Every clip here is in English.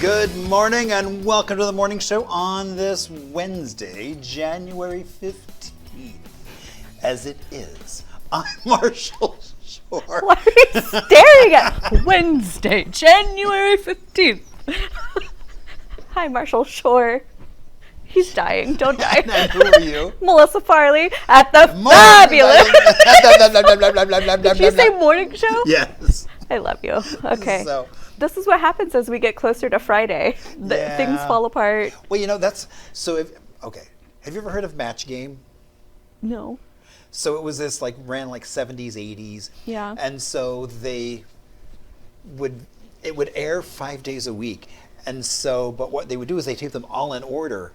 Good morning and welcome to the morning show on this Wednesday, January 15th. As it is, I'm Marshall Shore. Why are you staring at Wednesday, January 15th? Hi, Marshall Shore. He's dying. Don't die. And who are you? Melissa Farley at the fabulous. Did you say morning show? Yes. I love you. Okay. So, this is what happens as we get closer to Friday. Things fall apart. well, okay. Have you ever heard of Match Game? No. So it was this ran 70s, 80s. Yeah. And so it would air 5 days a week. And so, but what they would do is they tape them all in order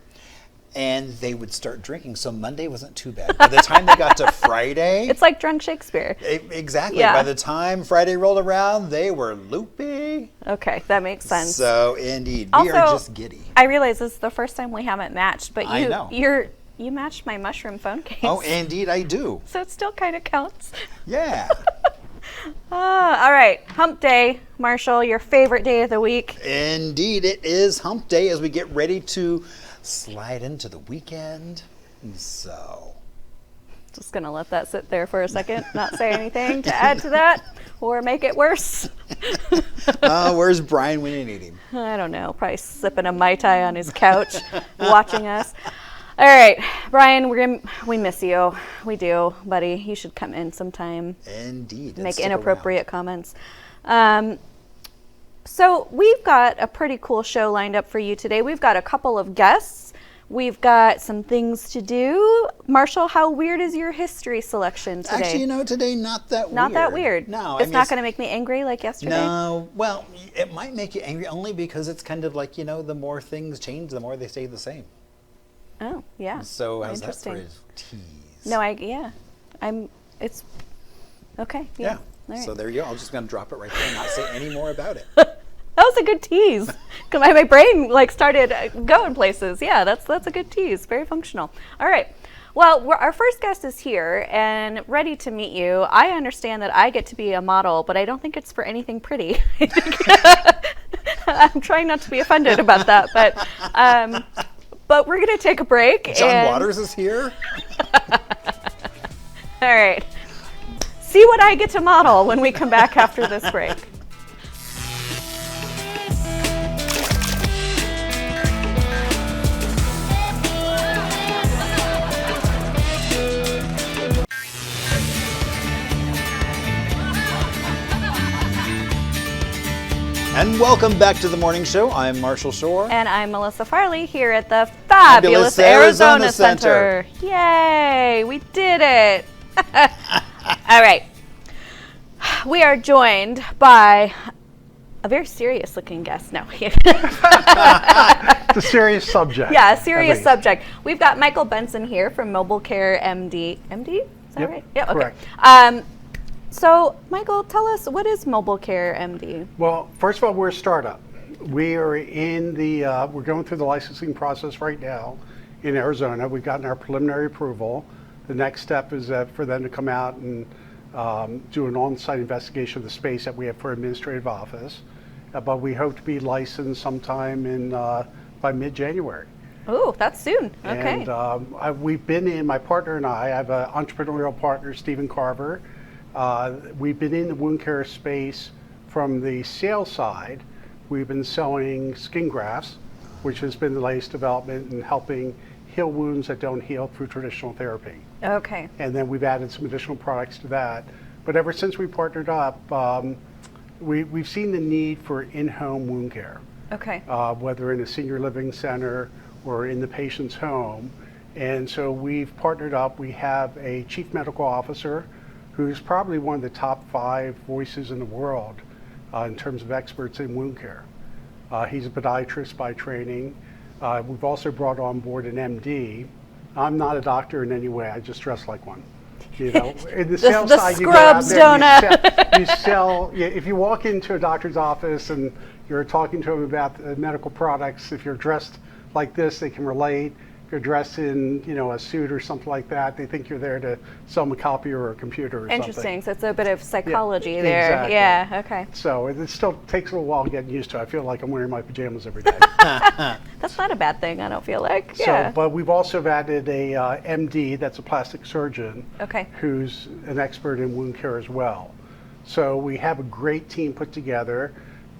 and they would start drinking. So Monday wasn't too bad. By the time they got to Friday. It's like drunk Shakespeare. Exactly. Yeah. By the time Friday rolled around, they were loopy. Okay, that makes sense. So indeed, we Also, are just giddy. I realize this is the first time we haven't matched, but I know. you matched my mushroom phone case. Oh, indeed I do. So it still kind of counts. Yeah. All right, hump day, Marshall, your favorite day of the week. Indeed, it is hump day as we get ready to slide into the weekend. So, Just going to let that sit there for a second, not say anything to add to that or make it worse. where's Brian when you need him? I don't know, probably sipping a Mai Tai on his couch, watching us. All right, Brian, we miss you. We do, buddy. You should come in sometime. Indeed. Make inappropriate comments. So we've got a pretty cool show lined up for you today. We've got a couple of guests. We've got some things to do. Marshall, how weird is your history selection today? Actually, today not that weird. Not that weird. No. It's not going to make me angry like yesterday? No. Well, it might make you angry only because it's kind of like, the more things change, the more they stay the same. Oh, yeah. So how's that Interesting. for a tease? No, it's okay. Yeah. All right. So there you go. I'm just going to drop it right there and not say any more about it. That was a good tease. Because my brain started going places. Yeah, that's a good tease. Very functional. All right. Well, our first guest is here and ready to meet you. I understand that I get to be a model, but I don't think it's for anything pretty. I'm trying not to be offended about that, but we're going to take a break. John Waters is here. All right. See what I get to model when we come back after this break. And welcome back to the morning show. I'm Marshall Shore. And I'm Melissa Farley here at the fabulous Arizona Center. Yay, we did it. All right. We are joined by a very serious looking guest. No. It's a serious subject. Yeah, a serious subject. We've got Michael Benson here from MobileCareMD. MD? Is that Yep, right? Yeah, okay. correct. So, Michael, tell us, what is MobileCareMD? Well, first of all, we're a startup. We are we're going through the licensing process right now in Arizona. We've gotten our preliminary approval. The next step is for them to come out and do an on-site investigation of the space that we have for administrative office. But we hope to be licensed sometime by mid-January. Oh, that's soon. Okay. And my partner and I have an entrepreneurial partner, Stephen Carver. We've been in the wound care space from the sales side. We've been selling skin grafts, which has been the latest development in helping heal wounds that don't heal through traditional therapy. Okay. And then we've added some additional products to that. But ever since we partnered up, we've seen the need for in-home wound care. Okay. Whether in a senior living center or in the patient's home. And so we've partnered up. We have a chief medical officer who's probably one of the top 5 voices in the world in terms of experts in wound care. He's a podiatrist by training. We've also brought on board an MD. I'm not a doctor in any way, I just dress like one. In the sales the side, you go out scrubs there, you sell, if you walk into a doctor's office and you're talking to them about medical products, if you're dressed like this, they can relate. you're dressed in, a suit or something like that. They think you're there to sell them a copier or a computer or Interesting. something. So it's a bit of psychology Yeah, there. exactly. Yeah. Okay. So it still takes a little while getting used to. I feel like I'm wearing my pajamas every day. That's not a bad thing. I don't feel like. So, Yeah. but we've also added a MD, that's a plastic surgeon, Okay. who's an expert in wound care as well. So we have a great team put together.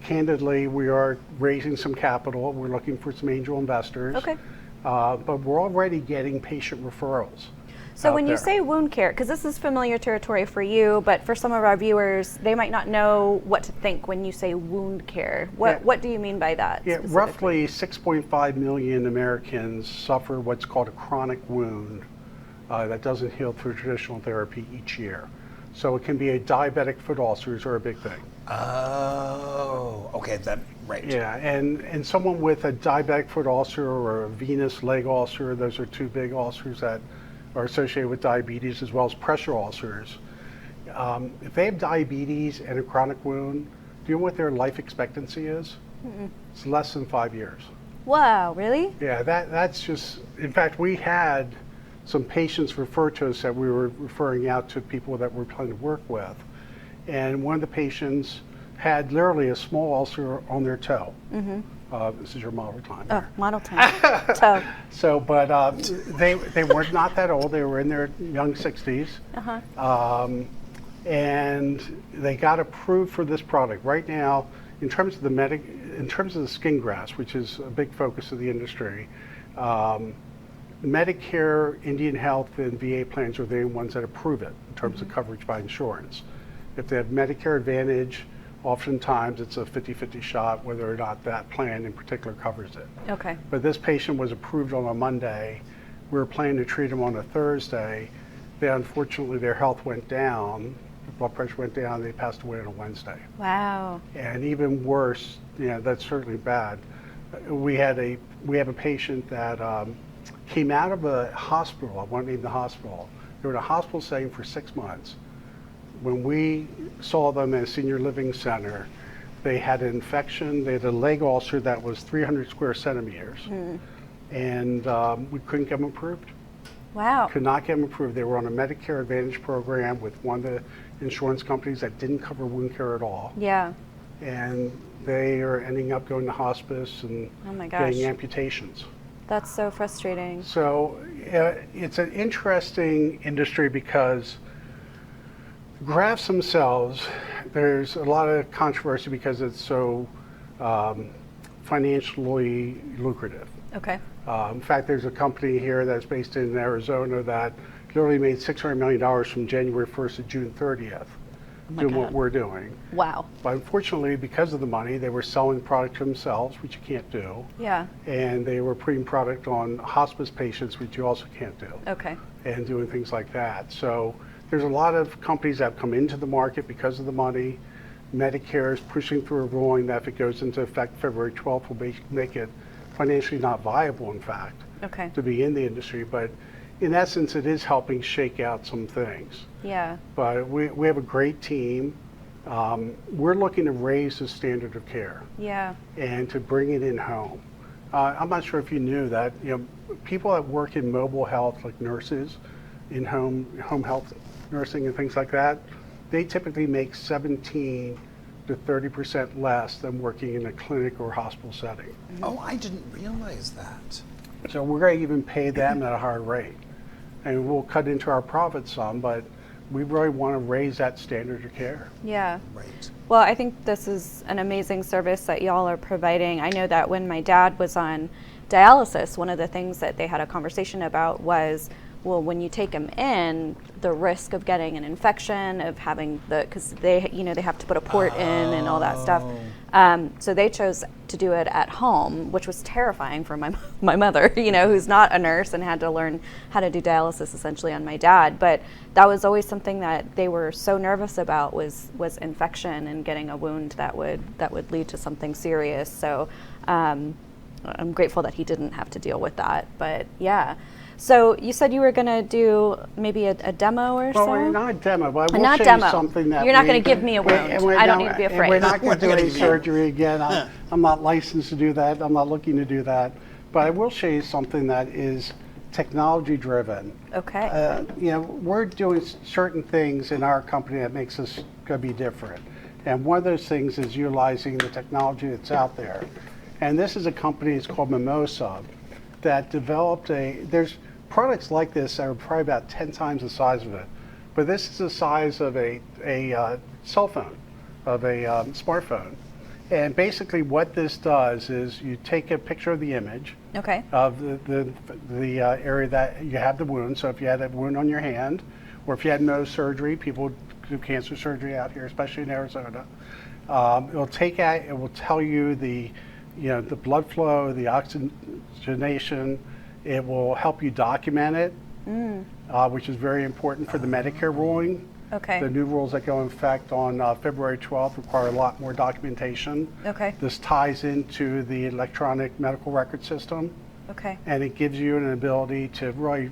Candidly, we are raising some capital. We're looking for some angel investors. Okay. But we're already getting patient referrals. So out when you there. say wound care, because this is familiar territory for you, but for some of our viewers, they might not know what to think when you say wound care. What do you mean by that? Yeah, specifically? roughly 6.5 million Americans suffer what's called a chronic wound that doesn't heal through traditional therapy each year. So it can be a diabetic foot ulcers are a big thing. Oh, okay, right. Yeah, and someone with a diabetic foot ulcer or a venous leg ulcer, those are two big ulcers that are associated with diabetes, as well as pressure ulcers. If they have diabetes and a chronic wound, do you know what their life expectancy is? It's less than 5 years. Wow, really? Yeah, that's just, in fact, we had some patients refer to us that we were referring out to people that we're planning to work with. And one of the patients had literally a small ulcer on their toe. This is your model time. Oh, model time. So, So, but they were not that old. They were in their young 60s. And they got approved for this product. Right now, in terms of the skin grafts, which is a big focus of the industry, Medicare, Indian Health, and VA plans are the only ones that approve it in terms of coverage by insurance. If they have Medicare Advantage, oftentimes it's a 50-50 shot whether or not that plan in particular covers it. okay. But this patient was approved on a Monday. We were planning to treat him on a Thursday. Unfortunately, their health went down, the blood pressure went down, they passed away on a Wednesday. Wow. And even worse, that's certainly bad. We have a patient that came out of a hospital. I won't name the hospital. They were in a hospital setting for 6 months. When we saw them in a senior living center, they had an infection. They had a leg ulcer that was 300 square centimeters, and we couldn't get them approved. Wow. Could not get them approved. They were on a Medicare Advantage program with one of the insurance companies that didn't cover wound care at all. Yeah. And they are ending up going to hospice and Oh my gosh. getting amputations. That's so frustrating. So it's an interesting industry because grafts themselves, there's a lot of controversy because it's so financially lucrative. Okay. In fact, there's a company here that's based in Arizona that literally made $600 million from January 1st to June 30th doing what we're doing. Wow. But unfortunately, because of the money, they were selling product to themselves, which you can't do. Yeah. And they were putting product on hospice patients, which you also can't do. Okay. And doing things like that. So there's a lot of companies that have come into the market because of the money. Medicare is pushing through a ruling that if it goes into effect February 12th will make it financially not viable, in fact, Okay. to be in the industry. But in essence, it is helping shake out some things. Yeah. But we have a great team. We're looking to raise the standard of care Yeah. and to bring it in home. I'm not sure if you knew that, people that work in mobile health, like nurses, in home health nursing and things like that, they typically make 17 to 30% less than working in a clinic or hospital setting. Oh, I didn't realize that. So we're going to even pay them at a higher rate. And we'll cut into our profits some, but we really want to raise that standard of care. Yeah. Right. Well, I think this is an amazing service that y'all are providing. I know that when my dad was on dialysis, one of the things that they had a conversation about was, well, when you take him in, the risk of getting an infection, of having because they have to put a port in and all that stuff. So they chose to do it at home, which was terrifying for my mother, who's not a nurse and had to learn how to do dialysis essentially on my dad. But that was always something that they were so nervous about was infection and getting a wound that would lead to something serious. So I'm grateful that he didn't have to deal with that. But yeah. So you said you were going to do maybe a demo or so? Well, not a demo, but I will Not show demo. you something that You're not going to give me a wound. I don't need to be afraid. We're not going We're to do gonna any give you- surgery again. I'm not licensed to do that. I'm not looking to do that. but I will show you something that is technology driven. Okay. We're doing certain things in our company that makes us going to be different. And one of those things is utilizing the technology that's out there. And this is a company, it's called Mimosa, that developed there's products like this that are probably about 10 times the size of it. But this is the size of a cell phone, of a smartphone. And basically what this does is you take a picture of the image Okay. of the area that you have the wound. So if you had a wound on your hand, or if you had no surgery, people do cancer surgery out here, especially in Arizona. It will tell you the blood flow, the oxygenation. It will help you document it, which is very important for the Medicare ruling. Okay. The new rules that go in effect on February 12th require a lot more documentation. Okay. This ties into the electronic medical record system, Okay. and it gives you an ability to really,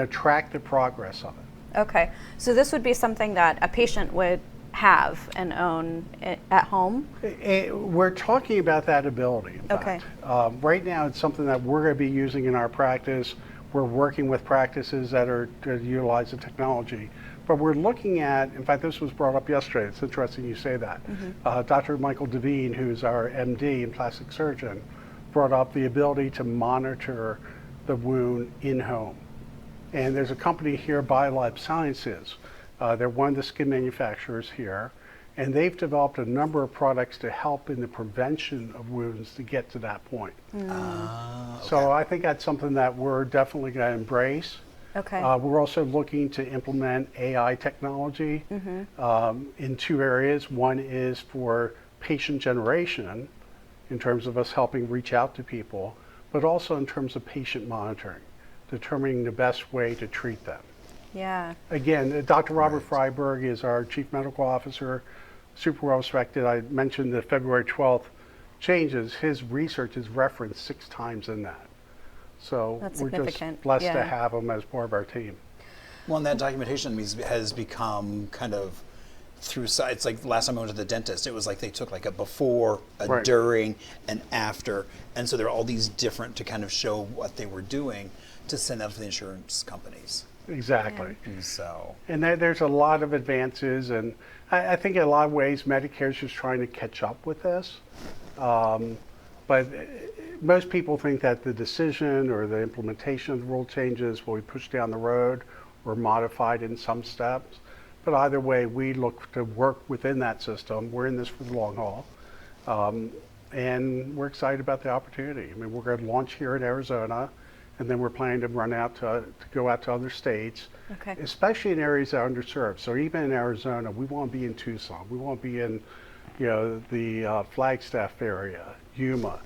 track the progress of it. Okay. So this would be something that a patient would have and own at home? We're talking about that ability, in Okay. fact. Right now, it's something that we're going to be using in our practice. We're working with practices that are to utilize the technology. But we're looking at, in fact, this was brought up yesterday. It's interesting you say that. Dr. Michael Devine, who's our MD and plastic surgeon, brought up the ability to monitor the wound in-home. And there's a company here, BioLab Sciences. They're one of the skin manufacturers here, and they've developed a number of products to help in the prevention of wounds to get to that point. Okay. So I think that's something that we're definitely going to embrace. Okay. We're also looking to implement AI technology in two areas. One is for patient generation, in terms of us helping reach out to people, but also in terms of patient monitoring, determining the best way to treat them. Yeah. Again, Dr. Robert Freiberg is our Chief Medical Officer, super well respected. I mentioned the February 12th changes. His research is referenced 6 times in that. So That's we're just significant. blessed Yeah. to have him as part of our team. Well, and that documentation has become kind of it's like the last time I went to the dentist, it was like they took like a before, a Right. during, and after. And so there are all these different to kind of show what they were doing to send out to the insurance companies. Exactly. And so, And there's a lot of advances, and I think in a lot of ways Medicare's just trying to catch up with this. But most people think that the decision or the implementation of the rule changes will be pushed down the road or modified in some steps. But either way, we look to work within that system. We're in this for the long haul. And we're excited about the opportunity. I mean, we're going to launch here in Arizona, and then we're planning to run out to go out to other states, Okay. especially in areas that are underserved. So even in Arizona, we want to be in Tucson. We want to be in, the Flagstaff area, Yuma,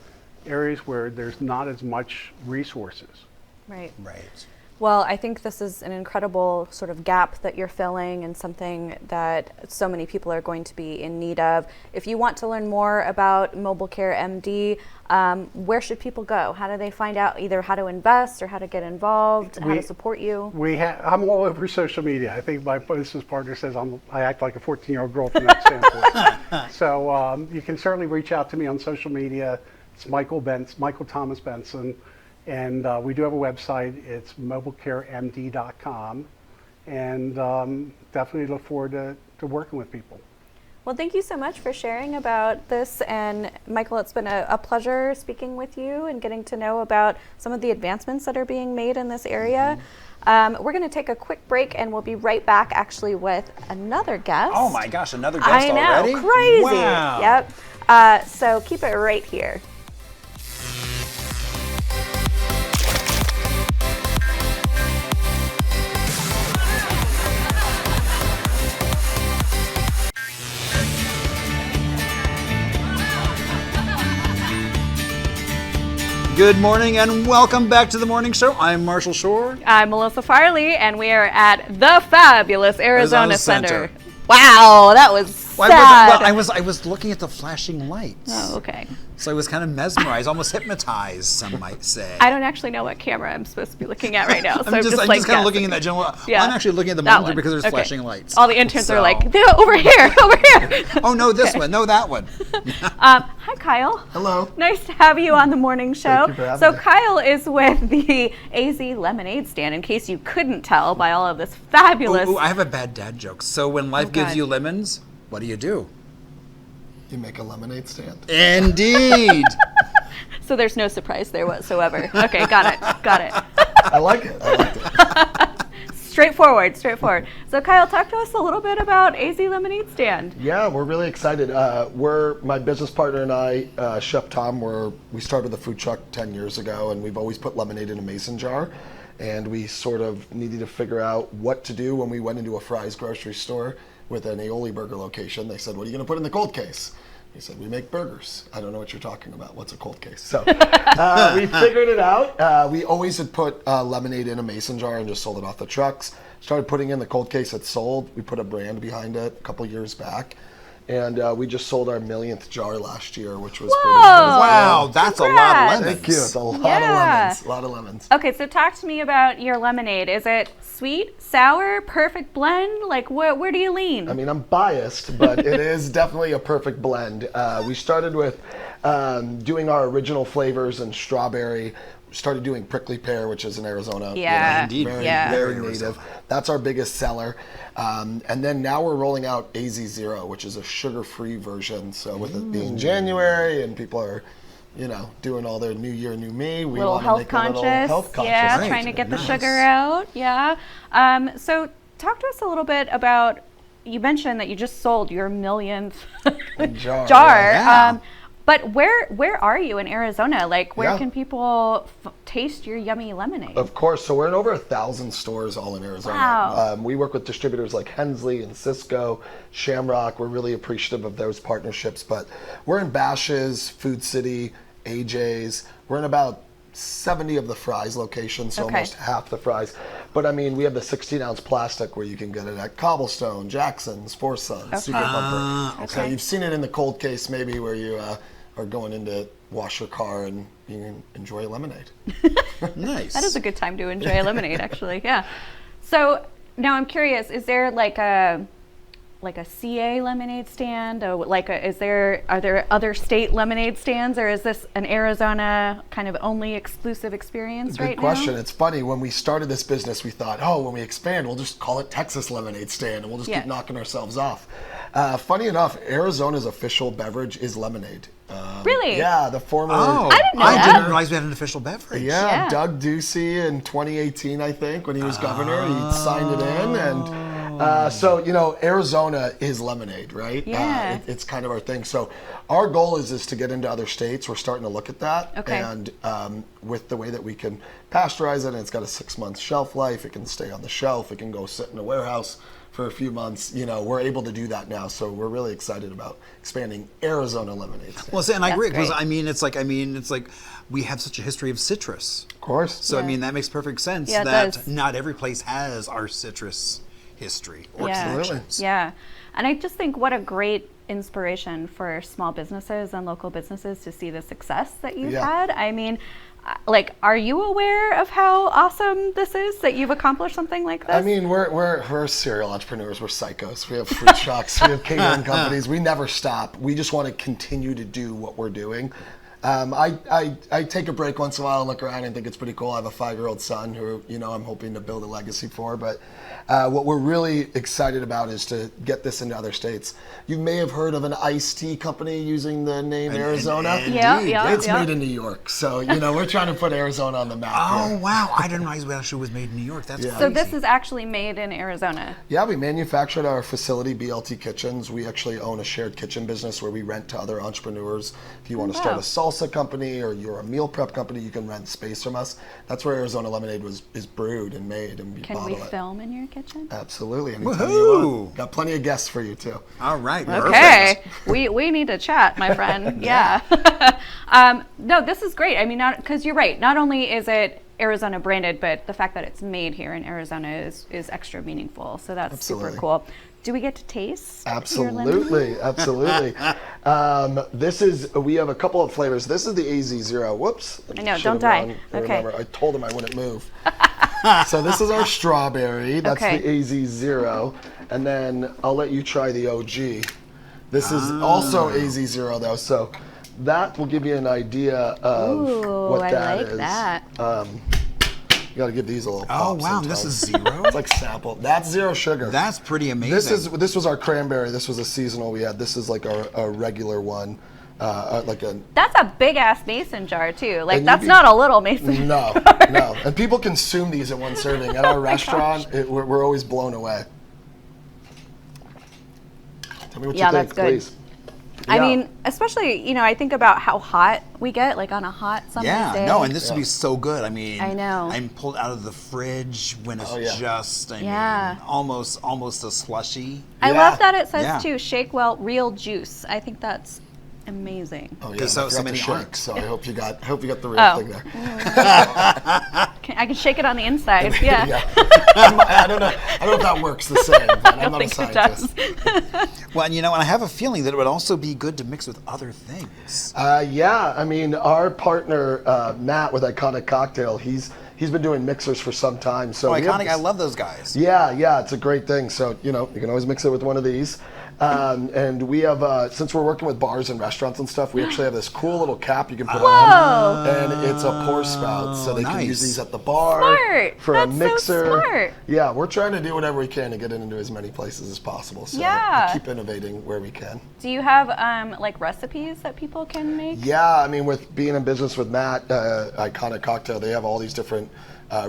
areas where there's not as much resources. Right. right. Well, I think this is an incredible sort of gap that you're filling and something that so many people are going to be in need of. If you want to learn more about MobileCareMD, where should people go? How do they find out either how to invest or how to get involved, how to support you? I'm all over social media. I think my business partner says I act like a 14-year-old girl from that standpoint. So you can certainly reach out to me on social media. It's Michael Thomas Benson. And we do have a website. It's mobilecaremd.com. And definitely look forward to working with people. Well, thank you so much for sharing about this. And Michael, it's been a pleasure speaking with you and getting to know about some of the advancements that are being made in this area. We're going to take a quick break, and we'll be right back actually with another guest. Oh my gosh, another guest I know, already? crazy. Wow. Yep. So keep it right here. Good morning and welcome back to the morning show. I'm Marshall Shore. I'm Melissa Farley, and we are at the fabulous Arizona Arizona Center. Center. Wow, that was sad. I was looking at the flashing lights. Oh, okay. So I was kind of mesmerized, almost hypnotized, some might say. I don't actually know what camera I'm supposed to be looking at right now, so I'm just like kind of guessing. looking in that general. Yeah. I'm actually looking at the That monitor one. because there's Okay. flashing lights. All the interns are like, So- "No, over here, over here." Oh no, this one, no that one. Hi, Kyle. Hello. Nice to have you on the morning show. Thank you for having So me. Kyle is with the AZ Lemonade Stand, in case you couldn't tell by all of this fabulous. Ooh, I have a bad dad joke. So when life gives God. you lemons, what do? You make a lemonade stand. Indeed. So there's no surprise there whatsoever. Okay, got it. I like it. I like it. Straightforward. So Kyle, talk to us a little bit about AZ Lemonade Stand. Yeah, we're really excited. My business partner and I, Chef Tom, we started the food truck 10 years ago, and we've always put lemonade in a mason jar. And we sort of needed to figure out what to do when we went into a Fry's grocery store with an aioli burger location. They said, "What are you going to put in the cold case?" He said, "We make burgers." I don't know what you're talking about. What's a cold case? So we figured it out. We always had put lemonade in a mason jar and just sold it off the trucks. Started putting in the cold case. It sold. We put a brand behind it a couple years back. And we just sold our 1,000,000th jar last year, which was pretty Whoa. Wow, that's a lot Congrats. of lemons. Thank you. It's a lot Yeah. of lemons. A lot of lemons. Okay, so talk to me about your lemonade. Is it sweet, sour, perfect blend? Like, where do you lean? I mean, I'm biased, but it is definitely a perfect blend. We started with doing our original flavors and strawberry. Started doing prickly pear, which is in Arizona. Yeah, indeed. Very, yeah. very Very native. Arizona. That's our biggest seller. And then now we're rolling out AZ Zero, which is a sugar-free version. So with it being January and people are, doing all their New Year, New Me, we little want to health make conscious. a little health conscious. Yeah, Right. trying to get the Nice. sugar out. Yeah. So talk to us a little bit about. You mentioned that you just sold your 1,000,000th Jar, jar. yeah. But where are you in Arizona? Like, where Yeah. can people taste your yummy lemonade? Of course. So we're in over 1,000 stores all in Arizona. Wow. We work with distributors like Hensley and Cisco, Shamrock. We're really appreciative of those partnerships. But we're in Bash's, Food City, AJ's. We're in about 70 of the Fry's locations, so Okay. almost half the Fry's. But I mean, we have the 16-ounce plastic where you can get it at Cobblestone, Jackson's, Four Sons, Super Bumper. So Okay. you've seen it in the cold case maybe where you are going in to wash your car and you can enjoy lemonade. Nice. That is a good time to enjoy a lemonade, actually. Yeah. So now I'm curious: is there like a CA lemonade stand? Or are there other state lemonade stands, or is this an Arizona kind of only exclusive experience Good right question. now? It's funny, when we started this business, we thought, when we expand, we'll just call it Texas Lemonade Stand and we'll just Yeah. keep knocking ourselves off. Funny enough, Arizona's official beverage is lemonade. Really? Yeah, the former. Oh, I didn't know that. didn't realize we had an official beverage. Yeah, Yeah. Doug Ducey in 2018, I think, when he was governor, he signed it in. And so, Arizona is lemonade, right? Yeah. It's kind of our thing. So our goal is to get into other states. We're starting to look at that. Okay. And with the way that we can pasteurize it, and it's got a 6-month shelf life, it can stay on the shelf, it can go sit in a warehouse for a few months. We're able to do that now. So we're really excited about expanding Arizona lemonade stand. Well, see, and I That's agree because great. it's like we have such a history of citrus. Of course. So Yeah. I mean that makes perfect sense Yeah, it that does. not every place has our citrus history or Yeah. connections. Yeah. And I just think what a great inspiration for small businesses and local businesses to see the success that you've Yeah. had. I mean, are you aware of how awesome this is that you've accomplished something like this? I mean, we're serial entrepreneurs. We're psychos. We have fruit trucks. We have catering companies. We never stop. We just want to continue to do what we're doing. I take a break once in a while and look around and think it's pretty cool. I have a 5-year-old son who, I'm hoping to build a legacy for. But what we're really excited about is to get this into other states. You may have heard of an iced tea company using the name Arizona. Yeah. It's made in New York. So, we're trying to put Arizona on the map Oh here. wow! I didn't realize it actually was made in New York. That's Yeah. So crazy. this is actually made in Arizona. Yeah, we manufacture at our facility, BLT Kitchens. We actually own a shared kitchen business where we rent to other entrepreneurs. If you want to start Wow. a salsa company or you're a meal prep company, you can rent space from us. That's where Arizona Lemonade is brewed and made, and we Can bottle we it. film in your kitchen? Absolutely. Anytime you Woohoo! want. Got plenty of guests for you too. All right. Okay, Perfect. we need to chat, my friend. Yeah. No, this is great. I mean, because you're right. Not only is it Arizona branded, but the fact that it's made here in Arizona is extra meaningful. So that's super cool. Do we get to taste? Absolutely, absolutely. We have a couple of flavors. This is the AZ0. Whoops. I know, don't die. Okay. Remember, I told him I wouldn't move. So this is our strawberry. That's the AZ0. And then I'll let you try the OG. This is also AZ0 though, so that will give you an idea of what that is. That. You got to give these a little pop. Oh wow, this is 0? It's like sample. That's 0 sugar. That's pretty amazing. This was our cranberry. This was a seasonal we had. This is like a regular one. That's a big ass mason jar too. Like that's not a little mason jar. No, no. And people consume these in one serving. At our restaurant, we're always blown away. Tell me what you think, that's good. please. I mean, especially, I think about how hot we get, like on a hot summer day. Yeah, no, and this would be so good. I mean, I know. I'm pulled out of the fridge when it's mean, almost a slushy. I love that it says too, shake well, real juice. I think that's amazing. Oh yeah, so many shakes. So I hope you got the real thing there. I can shake it on the inside. Yeah. I don't know if that works the same, but I'm not a scientist. Well, and I have a feeling that it would also be good to mix with other things. I mean, our partner Matt with Iconic Cocktail, he's been doing mixers for some time. So Iconic, I love those guys. Yeah, it's a great thing. So you can always mix it with one of these. And we have, since we're working with bars and restaurants and stuff, we actually have this cool little cap you can put on, and it's a pour spout, so they can use these at the bar for a mixer. So smart. Yeah, we're trying to do whatever we can to get it into as many places as possible. So we keep innovating where we can. Do you have like recipes that people can make? Yeah, I mean, with being in business with Matt, Iconic Cocktail, they have all these different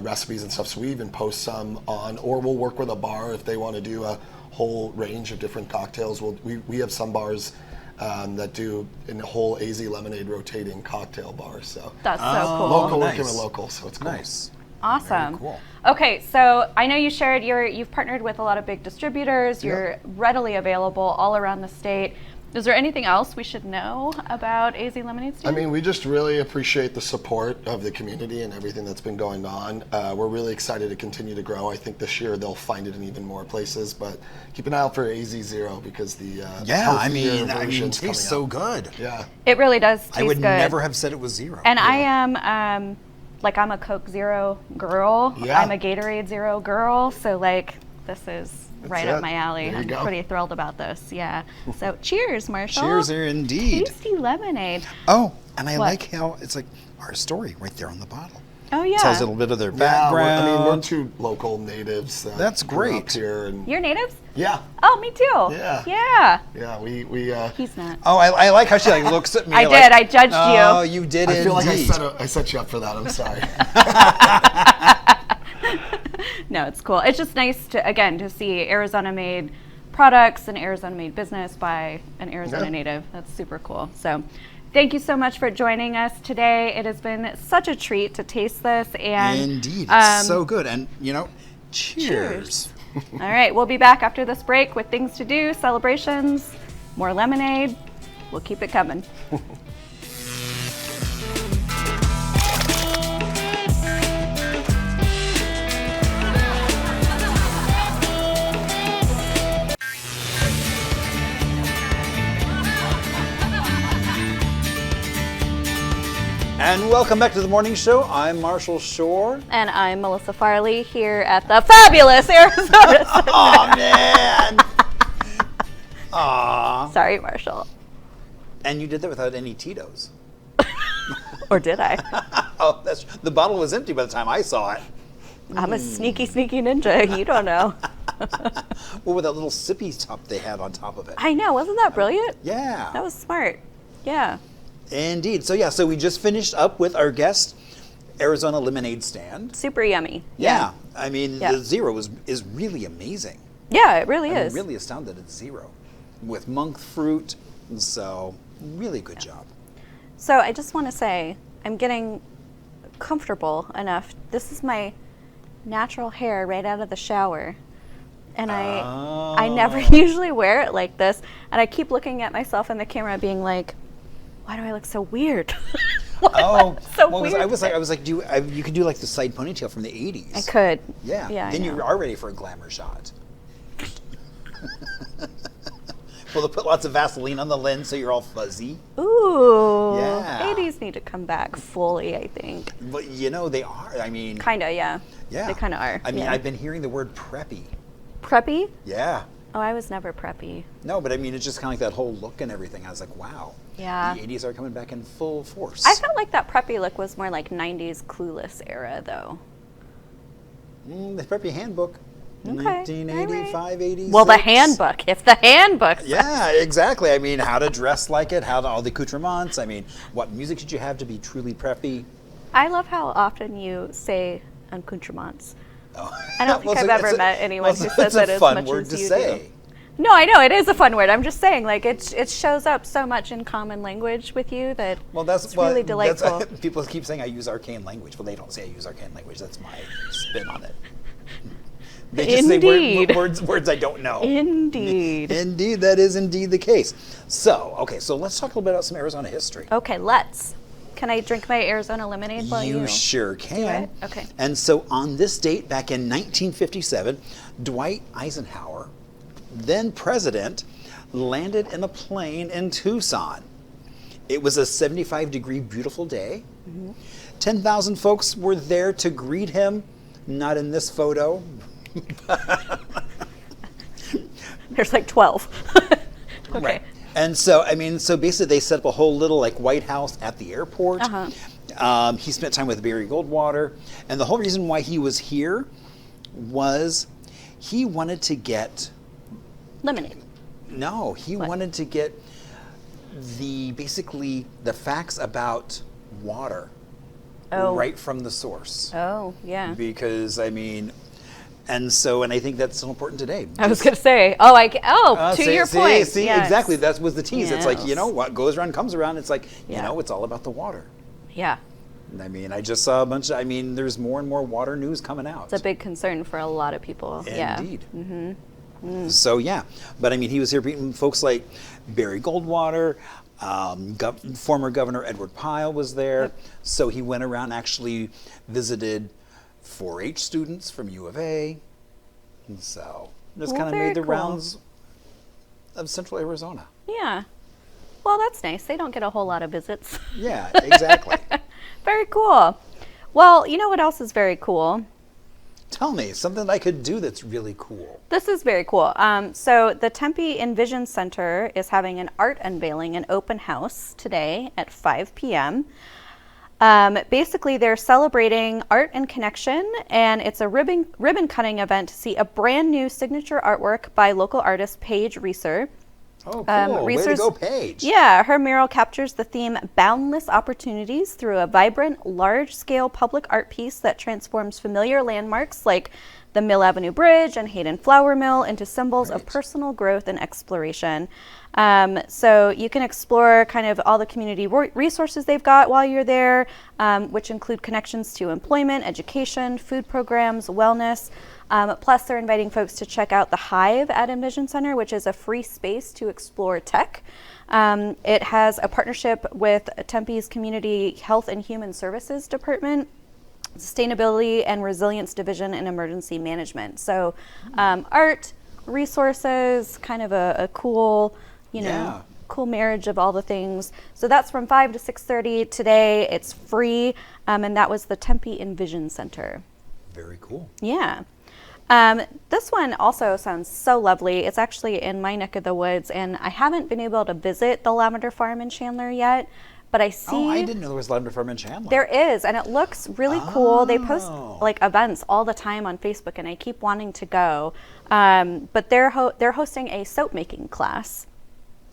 recipes and stuff. So we even post some on, or we'll work with a bar if they want to do a whole range of different cocktails. We have some bars that do a whole AZ lemonade rotating cocktail bar. So that's so cool. Local, working with local, so it's cool. Nice. Awesome. Very cool. Okay, so I know you shared you've partnered with a lot of big distributors. You're readily available all around the state. Is there anything else we should know about AZ Lemonade Stand? I mean, we just really appreciate the support of the community and everything that's been going on. We're really excited to continue to grow. I think this year they'll find it in even more places, but keep an eye out for AZ0 because the it tastes so good. Yeah, it really does taste good. I would never have said it was 0. And I am I'm a Coke Zero girl. Yeah. I'm a Gatorade Zero girl. So this is right up my alley. I'm pretty thrilled about this. Yeah. So cheers, Marshall. Cheers, indeed. Tasty lemonade. Oh, and I like how it's like our story right there on the bottle. Oh yeah. Tells a little bit of their background. We're two local natives. That's great. Up here and You're natives? Yeah. Oh, me too. Yeah. Yeah. Yeah, we He's not. Oh, I like how she looks at me. I did. I judged you. Oh, you did. I feel like I set you up for that. I'm sorry. No, it's cool. It's just nice to see Arizona-made products and Arizona-made business by an Arizona native. That's super cool. So thank you so much for joining us today. It has been such a treat to taste this. And indeed, it's so good. And, cheers. All right, we'll be back after this break with things to do, celebrations, more lemonade. We'll keep it coming. And welcome back to the morning show. I'm Marshall Shore. And I'm Melissa Farley here at the fabulous Arizona. Oh, man. Aw. Sorry, Marshall. And you did that without any Tito's. Or did I? Oh, the bottle was empty by the time I saw it. I'm a sneaky ninja. You don't know. Well, with that little sippy top they had on top of it. I know. Wasn't that brilliant? Yeah. That was smart. Yeah. Indeed. So we just finished up with our guest Arizona Lemonade Stand. Super yummy. Yeah. I mean, the 0 is really amazing. Yeah, it really is. I'm really astounded it's 0 with monk fruit. So really good job. So I just want to say I'm getting comfortable enough. This is my natural hair right out of the shower. And I never usually wear it like this. And I keep looking at myself in the camera being like, why do I look so weird? Oh, so well, weird. I was like, you could do like the side ponytail from the 80s. I could. Yeah. Yeah. Then I you know. are ready for a glamour shot. Well, they'll put lots of Vaseline on the lens so you're all fuzzy. Ooh. Yeah. 80s need to come back fully, I think. But you know, they are. I mean, Kinda, yeah. yeah. They kinda are. I mean, yeah. I've been hearing the word preppy. Preppy? Yeah. Oh, I was never preppy. No, but I mean, it's just kind of like that whole look and everything. I was like, wow. Yeah. The 80s are coming back in full force. I felt like that preppy look was more like 90s Clueless era, though. The preppy handbook. Okay, 1985, 86. Well, the handbook. If the handbook. Yeah, exactly. I mean, how to dress like it, how to all the accoutrements. I mean, what music should you have to be truly preppy? I love how often you say accoutrements. Oh. I don't think Well, I've ever met anyone who says that as much as you do. It's a fun word to say. No, I know it is a fun word. I'm just saying, like it shows up so much in common language with you that it's really delightful. People keep saying I use arcane language. Well, they don't say I use arcane language. That's my spin on it. They just Indeed. say words I don't know. Indeed. Indeed, that is indeed the case. So, okay, so let's talk a little bit about some Arizona history. Okay, let's. Can I drink my Arizona lemonade while you? You sure can. Do it? Okay. And so on this date, back in 1957, Dwight Eisenhower, then president, landed in a plane in Tucson. It was a 75-degree beautiful day. 10,000 folks were there to greet him. Not in this photo. There's like 12. Okay. Right. And so, I mean, so basically they set up a whole little like White House at the airport. He spent time with Barry Goldwater. And the whole reason why he was here was he wanted to get... Lemonade. No, he wanted to get basically the facts about water right from the source. Oh, yeah. Because, I mean... And I think that's so important today. I was going to say, to your point. See, yes. exactly. That was the tease. It's like, Yes. what goes around comes around. It's like, Yeah. it's all about the water. Yeah. I mean, I just saw a bunch of, there's more and more water news coming out. It's a big concern for a lot of people. Indeed. So, yeah. But, he was here meeting folks like Barry Goldwater, former Governor Edward Pyle was there. Yep. So he went around, actually visited 4-H students from U of A. And so just kind of very made the cool. rounds of central Arizona. Yeah. Well, that's nice. They don't get a whole lot of visits. Yeah, exactly. Very cool. Well, you know what else is very cool? Tell me, something I could do that's really cool. This is very cool. So the Tempe Envision Center is having an art unveiling and open house today at 5 p.m. Basically, they're celebrating art and connection, and it's a ribbon cutting event to see a brand new signature artwork by local artist Paige Reeser. Oh, cool. Way to go, Paige. Yeah, her mural captures the theme Boundless Opportunities through a vibrant, large-scale public art piece that transforms familiar landmarks like the Mill Avenue Bridge and Hayden Flour Mill into symbols of personal growth and exploration. So you can explore kind of all the community resources they've got while you're there, which include connections to employment, education, food programs, wellness. Plus, they're inviting folks to check out the Hive at Envision Center, which is a free space to explore tech. It has a partnership with Tempe's Community Health and Human Services Department, Sustainability and Resilience Division, and Emergency Management. So art, resources, kind of a cool, cool marriage of all the things. So that's from 5 to 6:30 today. It's free, and that was the Tempe Envision Center. Very cool. Yeah. This one also sounds so lovely. It's actually in my neck of the woods, and I haven't been able to visit the Lavender Farm in Chandler yet, but I see... Oh, I didn't know there was Lavender Farm in Chandler. There is, and it looks really cool. They post like events all the time on Facebook, and I keep wanting to go. But they're hosting a soap making class,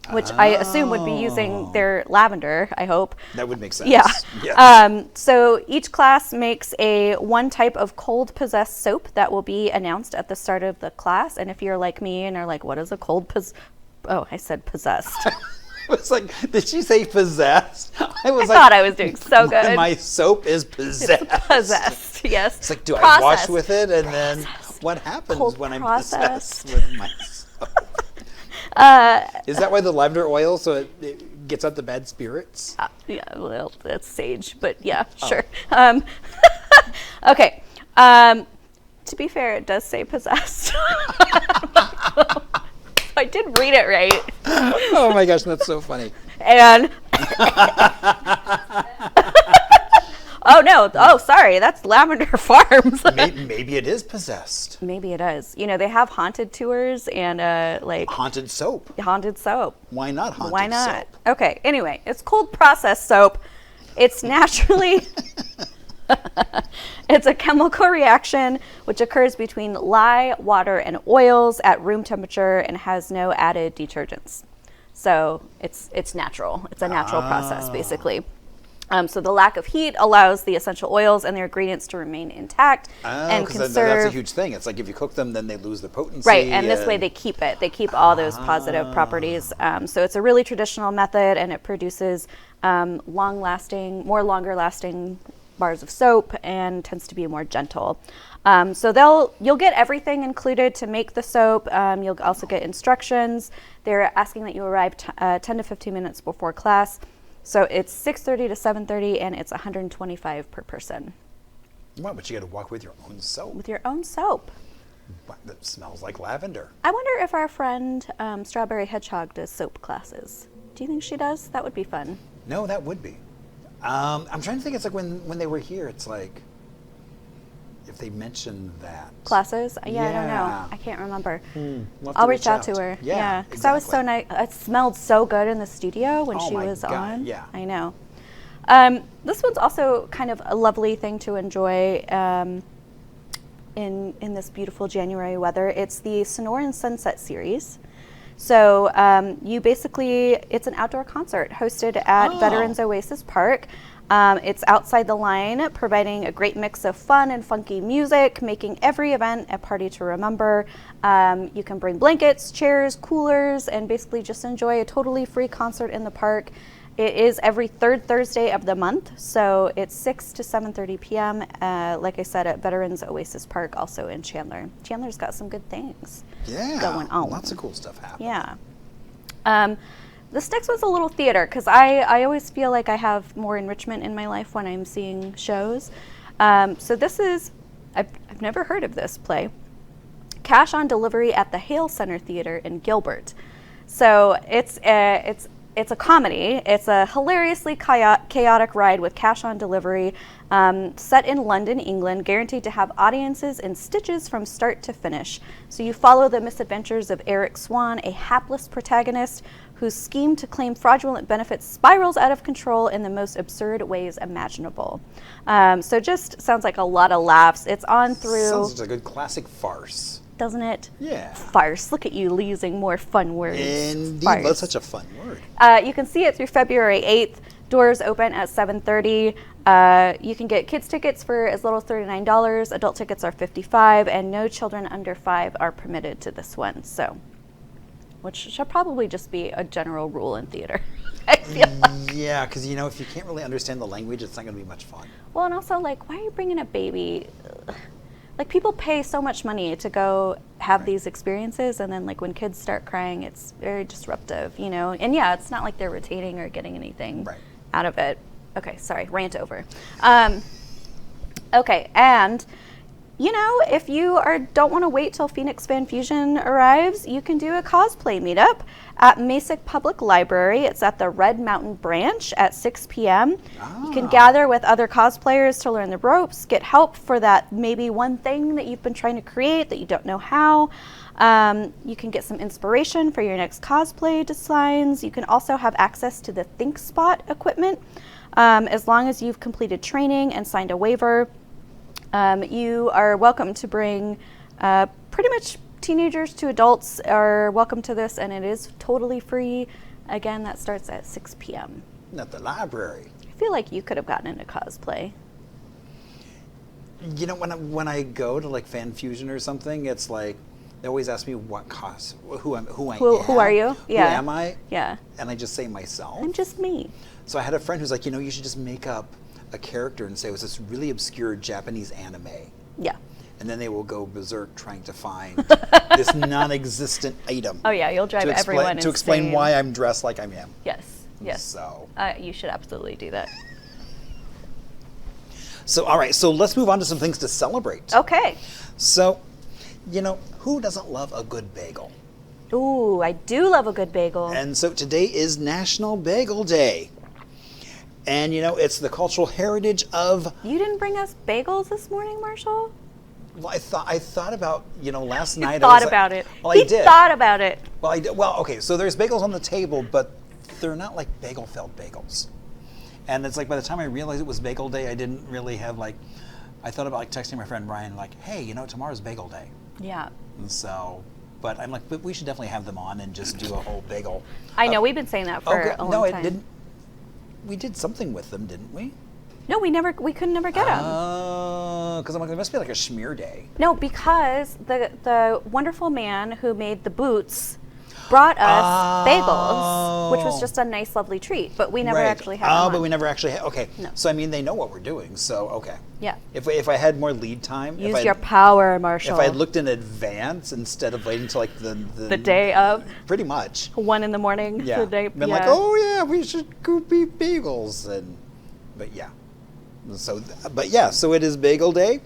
which I assume would be using their lavender, I hope. That would make sense. Yeah. Yes. So each class makes one type of cold possessed soap that will be announced at the start of the class. And if you're like me and are like, what is a cold Oh, I said possessed. I was like, did she say possessed? I thought I was doing so good. My soap is possessed. It's possessed, yes. It's like, do I wash with it? And then what happens when I'm possessed with my soap? Is that why the lavender oil, so it Gets out the bad spirits. Yeah, well, that's sage, but yeah, sure. Okay. To be fair, it does say possessed. I did read it right. Oh my gosh, that's so funny. And oh no! Oh, sorry, that's Lavender Farms. Maybe it is possessed. Maybe it is. You know, they have haunted tours and like Haunted soap. haunted soap. Why not haunted Why not? soap? Okay. Anyway, it's cold processed soap. It's naturally. It's a chemical reaction which occurs between lye, water, and oils at room temperature and has no added detergents. So it's natural. It's a natural process, basically. So the lack of heat allows the essential oils and their ingredients to remain intact and conserve. That's a huge thing. It's like if you cook them, then they lose their potency. Right, and this way they keep it. They keep all those positive properties. So it's a really traditional method, and it produces long-lasting, more longer-lasting bars of soap, and tends to be more gentle. So you'll get everything included to make the soap. You'll also get instructions. They're asking that you arrive 10 to 15 minutes before class. So it's 6:30 to 7:30, and it's $125 per person. Well, but you got to walk with your own soap. With your own soap. That smells like lavender. I wonder if our friend Strawberry Hedgehog does soap classes. Do you think she does? That would be fun. No, that would be. I'm trying to think. It's like when they were here. It's like if they mentioned that Classes? Yeah, I don't know. Yeah. I can't remember. We'll have I'll to reach out to her. Yeah, because that was so nice. It smelled so good in the studio when Oh she my was God, on. yeah. I know. This one's also kind of a lovely thing to enjoy in this beautiful January weather. It's the Sonoran Sunset series. So it's an outdoor concert hosted at Veterans Oasis Park. It's outside the line, providing a great mix of fun and funky music, making every event a party to remember. You can bring blankets, chairs, coolers, and basically just enjoy a totally free concert in the park. It is every third Thursday of the month, so it's 6 to 7:30 p.m., like I said, at Veterans Oasis Park, also in Chandler. Chandler's got some good things going on. Lots of cool stuff happening. Yeah. This next one's a little theater, because I always feel like I have more enrichment in my life when I'm seeing shows. So this is, I've never heard of this play, Cash on Delivery at the Hale Center Theater in Gilbert. So it's a comedy. It's a hilariously chaotic ride with cash on delivery, set in London, England, guaranteed to have audiences in stitches from start to finish. So you follow the misadventures of Eric Swan, a hapless protagonist whose scheme to claim fraudulent benefits spirals out of control in the most absurd ways imaginable. So just sounds like a lot of laughs. It's on through... Sounds like a good classic farce. Doesn't it? Yeah. Farce. Look at you using more fun words. Indeed, Farce. that's such a fun word. You can see it through February 8th. Doors open at 7:30. You can get kids tickets for as little as $39. Adult tickets are $55, and no children under 5 are permitted to this one. So, which should probably just be a general rule in theater. I feel like. Yeah, because if you can't really understand the language, it's not going to be much fun. Well, and also, like, why are you bringing a baby? Like, people pay so much money to go have these experiences, and then, like, when kids start crying, it's very disruptive, And yeah, it's not like they're retaining or getting anything out of it. Okay, sorry, rant over. Okay, and if you don't want to wait till Phoenix Fan Fusion arrives, you can do a cosplay meetup at Masick Public Library. It's at the Red Mountain Branch at 6 p.m. You can gather with other cosplayers to learn the ropes, get help for that maybe one thing that you've been trying to create that you don't know how. You can get some inspiration for your next cosplay designs. You can also have access to the ThinkSpot equipment as long as you've completed training and signed a waiver. You are welcome to bring pretty much teenagers to adults are welcome to this, and it is totally free. Again, that starts at 6 p.m. At the library. I feel like you could have gotten into cosplay. When I go to like Fan Fusion or something, it's like they always ask me what who I am. Who are you? Yeah. Who am I? Yeah. And I just say myself. I'm just me. So I had a friend who's like, you should just make up a character and say it was this really obscure Japanese anime. Yeah. And then they will go berserk trying to find this non-existent item. Oh yeah, you'll drive everyone to explain insane. why I'm dressed like I am. Yes. Yes. So. You should absolutely do that. So, all right. So let's move on to some things to celebrate. Okay. So, who doesn't love a good bagel? Ooh, I do love a good bagel. And so today is National Bagel Day. And, it's the cultural heritage of... You didn't bring us bagels this morning, Marshall? Well, I thought about, last night. He thought about it. Well, I did. He thought about it. Well, I did. Well, okay, so there's bagels on the table, but they're not like bagel-filled bagels. And it's like by the time I realized it was Bagel Day, I didn't really have I thought about texting my friend Brian, hey, tomorrow's Bagel Day. Yeah. And so, but I'm like, but we should definitely have them on and just do a whole bagel. I know, we've been saying that for a long time. No, it didn't. We did something with them, didn't we? No, we could never get them. Oh, because I'm like, there must be like a schmear day. No, because the wonderful man who made the boots brought us bagels, which was just a nice, lovely treat. But we never actually had them on. But we never actually had. Okay. No. So, they know what we're doing. So, okay. Yeah. If I had more lead time. Use your power, Marshall. If I had looked in advance instead of waiting until the day of. Pretty much. 1 a.m. Yeah. The day, Been like, oh yeah, we should go eat bagels. But yeah. So it is Bagel Day.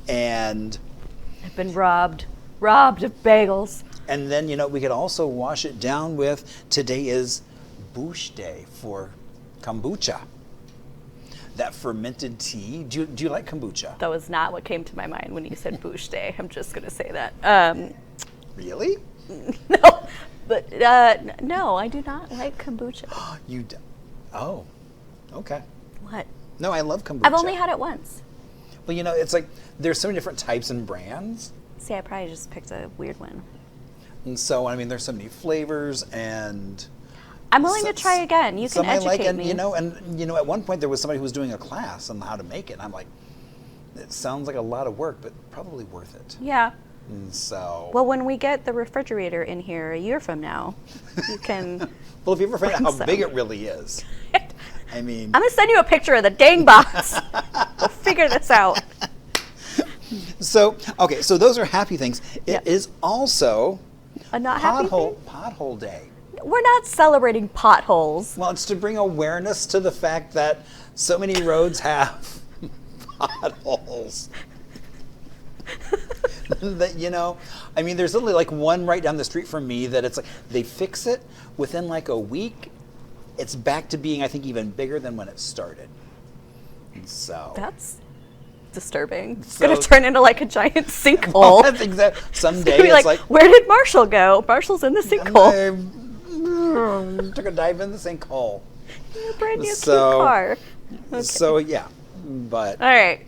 And. I've been robbed of bagels. And then, we could also wash it down with, today is Boosh Day for kombucha. That fermented tea. Do you like kombucha? That was not what came to my mind when you said Boosh Day. I'm just going to say that. Really? No, but no, I do not like kombucha. Oh, okay. What? No, I love kombucha. I've only had it once. Well, it's like there's so many different types and brands. See, I probably just picked a weird one. And so, there's so many flavors, and I'm willing to try again. You can educate me. And at one point there was somebody who was doing a class on how to make it. And I'm like, it sounds like a lot of work, but probably worth it. Yeah. And so. Well, when we get the refrigerator in here a year from now, you can. Well, if you ever find out how big it really is, I'm gonna send you a picture of the dang box. We'll figure this out. So those are happy things. It is also a not happy thing? Pothole Day. We're not celebrating potholes. Well, it's to bring awareness to the fact that so many roads have potholes. That there's literally one right down the street from me that it's like they fix it within a week. It's back to being, I think, even bigger than when it started. And so that's disturbing. It's going to turn into a giant sinkhole. Well, that's exactly. Someday it's like, where did Marshall go? Marshall's in the sinkhole. Took a dive in the sinkhole. A brand new cute car. Okay. So yeah, but all right,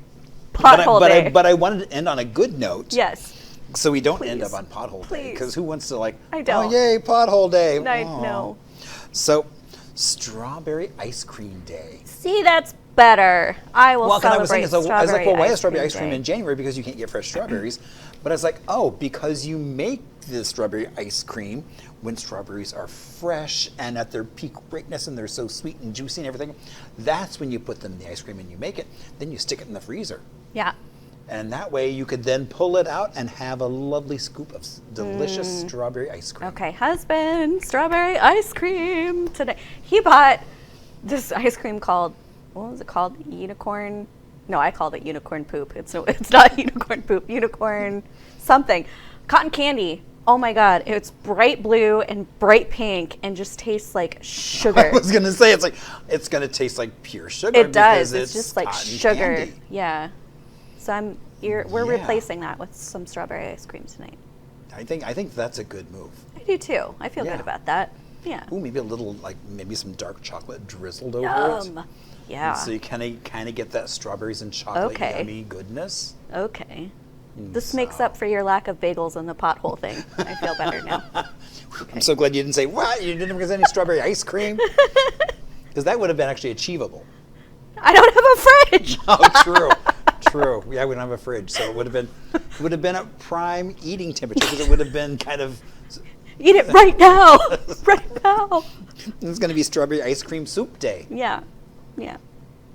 pothole day. But I wanted to end on a good note. Yes. So we don't end up on pothole day, because who wants to I don't. Oh yay, pothole day. No. So, strawberry ice cream day. See, that's better. I will celebrate I was like, well, why is strawberry ice cream day in January? Because you can't get fresh strawberries. But I was like, oh, because you make the strawberry ice cream when strawberries are fresh and at their peak ripeness and they're so sweet and juicy and everything. That's when you put them in the ice cream and you make it. Then you stick it in the freezer. Yeah. And that way you could then pull it out and have a lovely scoop of delicious strawberry ice cream. Okay, husband, strawberry ice cream today. He bought this ice cream called, what was it called? Unicorn? No, I called it unicorn poop. It's not unicorn poop. Unicorn something. Cotton candy. Oh my God, it's bright blue and bright pink and just tastes like sugar. I was gonna say it's gonna taste like pure sugar. It does. It's just like cotton sugar. candy. Yeah. So we're replacing that with some strawberry ice cream tonight. I think that's a good move. I do too. I feel good about that. Yeah. Ooh, maybe a little maybe some dark chocolate drizzled over it. Yeah. And so you kind of get that strawberries and chocolate yummy goodness. Okay. This makes up for your lack of bagels and the pothole thing. I feel better now. Okay. I'm so glad you didn't say, what? You didn't get any strawberry ice cream? Because that would have been actually achievable. I don't have a fridge. Oh, true. Yeah, we don't have a fridge, so it would have been at prime eating temperature, because it would have been kind of. Eat it right now. Right now. It's going to be strawberry ice cream soup day. Yeah. Okay.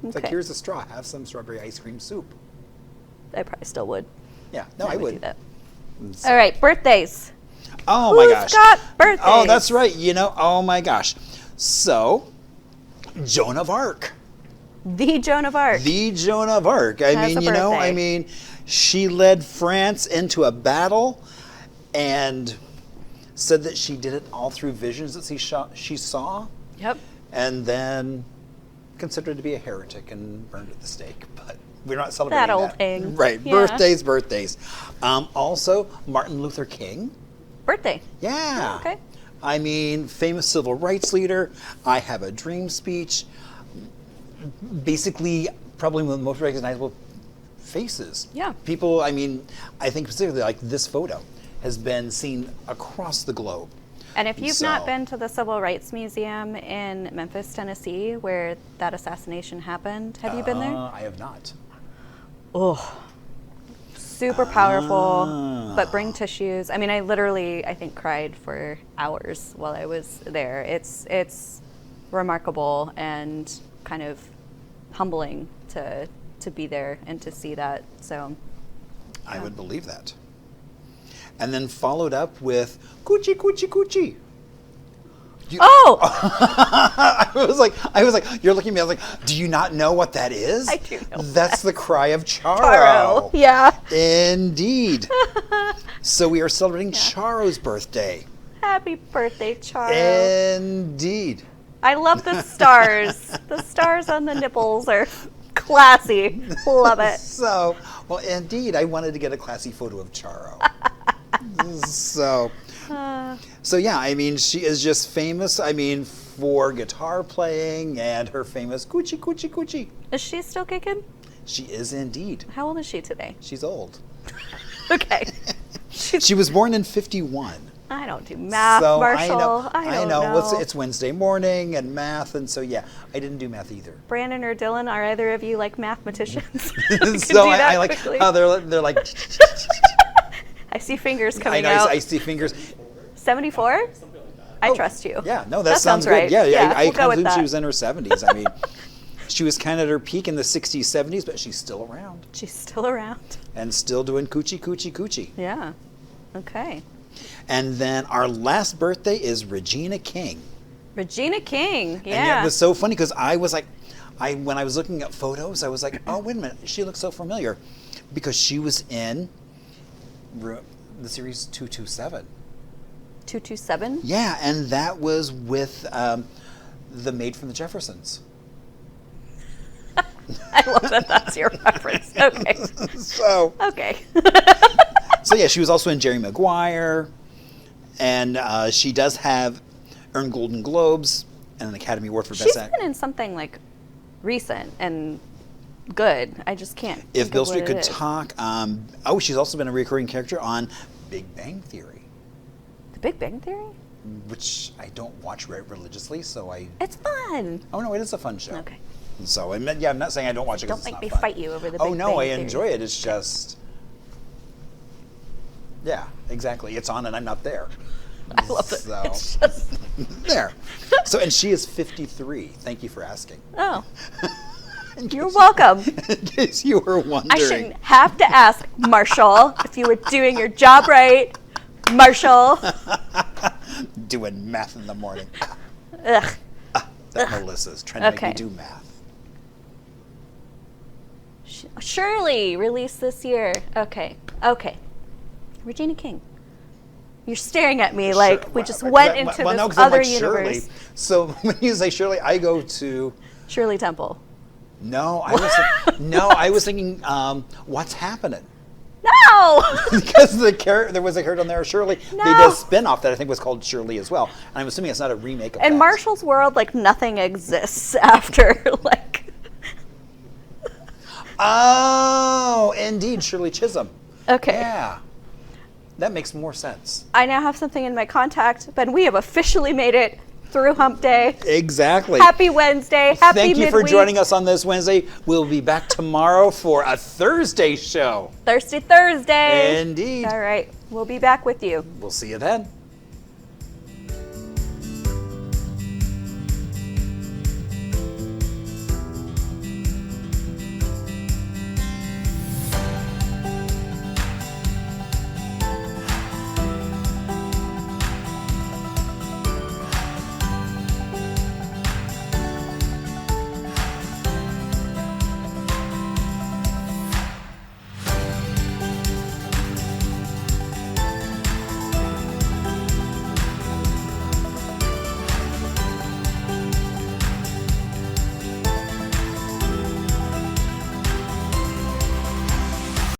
It's like, here's a straw. Have some strawberry ice cream soup. I probably still would. Yeah. No, I would. Do that. All right, birthdays. Oh my gosh. Who's got birthdays? Oh, that's right. Oh my gosh. So, Joan of Arc. The Joan of Arc. The Joan of Arc. I Has mean, a you know, I birthday. mean, she led France into a battle and said that she did it all through visions that she saw, Yep. and then considered to be a heretic and burned at the stake. But we're not celebrating That old thing. Right. Yeah. Birthdays. Also, Martin Luther King. Birthday. Yeah. Oh, okay. I mean, famous civil rights leader. I Have a Dream speech. Basically, probably one of the most recognizable faces. Yeah. People, I mean, I think specifically like this photo has been seen across the globe. And if you've not So- been to the Civil Rights Museum in Memphis, Tennessee, where that assassination happened, have you been there? I have not. Oh, super powerful, Ah. but bring tissues. I mean, I think, cried for hours while I was there. It's remarkable and kind of humbling to be there and to see that. So, I would believe that. And then followed up with Coochie Coochie Coochie. oh, I was like, you're looking at me. I was like, do you not know what that is? I do know That's the cry of Charo. Charo. Yeah. Indeed. So we are celebrating Charo's birthday. Happy birthday, Charo. Indeed. I love the stars. The stars on the nipples are classy. Love it. So, well, indeed, I wanted to get a classy photo of Charo. So yeah, I mean, she is just famous. I mean, for guitar playing and her famous Coochie Coochie Coochie. Is she still kicking? She is indeed. How old is she today? She's old. Okay. She was born in 51. I don't do math, So Marshall. I don't know. know. It's Wednesday morning and math, and so yeah, I didn't do math either. Brandon or Dylan, are either of you like mathmaticians? So I like how they're like. I see fingers I coming know. out. I see fingers. 74? I trust you. Yeah, no, that sounds good. right. Yeah, I we'll go with conclude that. she was in her 70s. I mean, she was kind of at her peak in the 60s, 70s, but she's still around She's still around. and still doing Coochie Coochie Coochie. Yeah. Okay. And then our last birthday is Regina King. Regina King. And Yeah. it was so funny because I was like, when I was looking at photos, I was like, oh, wait a minute, she looks so familiar. Because she was in the series 227. 227? Yeah, and that was with the maid from the Jeffersons. I love that that's your reference. Okay. So, Okay. so yeah, she was also in Jerry Maguire, and she does have earned Golden Globes and an Academy Award for She's Best Actor. been in something like recent and good. I just can't. If think Bill of what Street it could is. talk, she's also been a recurring character on Big Bang Theory, The Big Bang Theory? which I don't watch religiously, so I. It's fun. Oh no, it is a fun show. Okay. So I'm not saying I don't watch it. 'cause Don't it's make not me fun. fight you over the Oh Big no, Bang I Theory. enjoy it. It's just. Yeah, exactly. It's on and I'm not there. I love it. So It's just, there. So and she is 53. Thank you for asking. oh, In you're case- welcome. In case you were wondering. I shouldn't have to ask, Marshall, if you were doing your job right. Marshall. Doing math in the morning. Ugh. That Melissa's trying to Okay. make me do math. Shirley, released this year. Okay. Regina King. You're staring at me like Sure. we just Well, went well, into well, no, this 'cause I'm other like universe. Shirley. So when you say Shirley, I go to Shirley Temple. no. I was thinking, what's happening? No! Because there was a character on there, Shirley. They did No. a spin-off that I think was called Shirley as well. And I'm assuming it's not a remake of In that. Marshall's world, like nothing exists after like. Oh, indeed, Shirley Chisholm. Okay. Yeah. That makes more sense. I now have something in my contact, but we have officially made it through Hump Day. Exactly. Happy Wednesday. Happy Thank you for midweek. joining us on this Wednesday. We'll be back tomorrow for a Thursday show. Thursday. Indeed. All right. We'll be back with you. We'll see you then.